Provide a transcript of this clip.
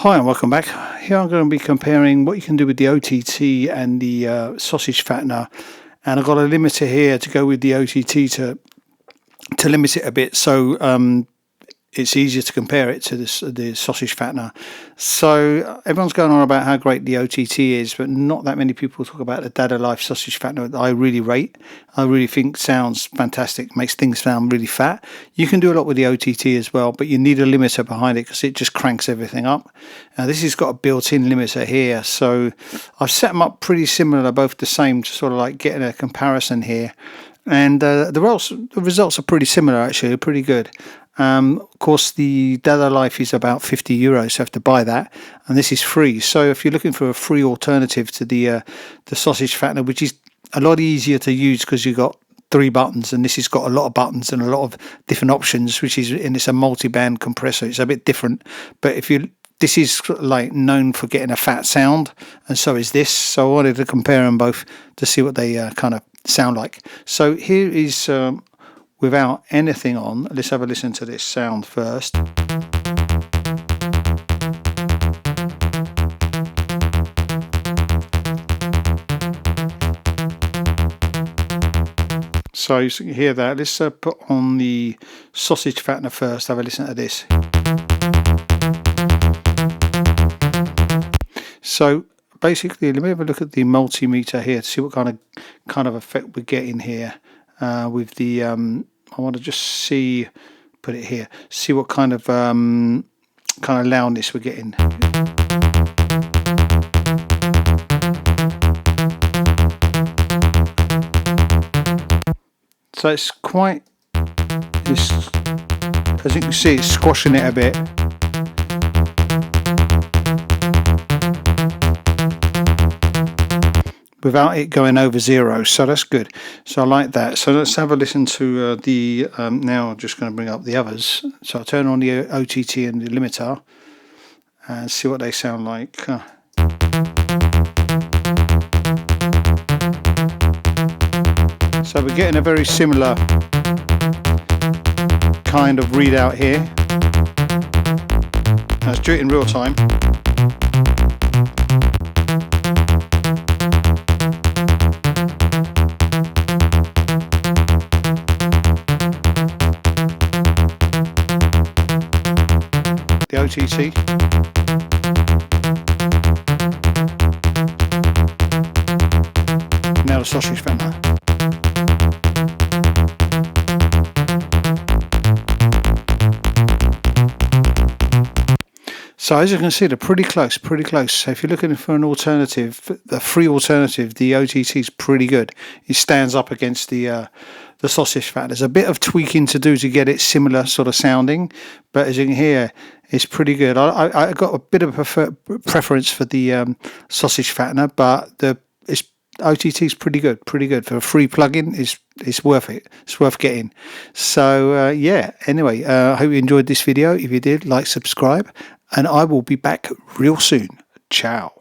Hi and welcome back. Here I'm going to be comparing what you can do with the OTT and the Sausage Fattener, and I've got a limiter here to go with the OTT to limit it a bit, so it's easier to compare it to the Sausage Fattener. So everyone's going on about how great the OTT is, but not that many people talk about the Dada Life Sausage Fattener that I really rate. I really think sounds fantastic, makes things sound really fat. You can do a lot with the OTT as well, but you need a limiter behind it because it just cranks everything up. This has got a built-in limiter here, so I've set them up pretty similar, both the same, to sort of like getting a comparison here. And the results are pretty similar, actually, pretty good. Of course, the Dada Life is about €50, so you have to buy that, and this is free. So if you're looking for a free alternative to the Sausage Fattener, which is a lot easier to use because you've got 3 buttons, and this has got a lot of buttons and a lot of different options, and it's a multi-band compressor. It's a bit different, but this is like known for getting a fat sound, and so is this. So I wanted to compare them both to see what they kind of sound like. So here is without anything on. Let's have a listen to this sound first. So you can hear that. Let's put on the Sausage Fattener first. Have a listen to this. So basically, let me have a look at the multimeter here to see what kind of effect we're getting here with the. I want to just put it here, see what kind of loudness we're getting. So it's quite. As you can see, it's squashing it a bit. Without it going over 0, so that's good. So I like that. So let's have a listen to the now I'm just going to bring up the others. So I'll turn on the OTT and the limiter and see what they sound like. So we're getting a very similar kind of readout here. Let's do it in real time. The OTT. Now the Sausage Fattener. So as you can see, they're pretty close. So if you're looking for an alternative, a free alternative, the OTT is pretty good. It stands up against the Sausage Fattener. There's a bit of tweaking to do to get it similar sort of sounding, but as you can hear, it's pretty good. I got a bit of a preference for the Sausage Fattener, but the OTT is pretty good for a free plugin. It's worth it. It's worth getting. So yeah. Anyway, I hope you enjoyed this video. If you did, like, subscribe, and I will be back real soon. Ciao.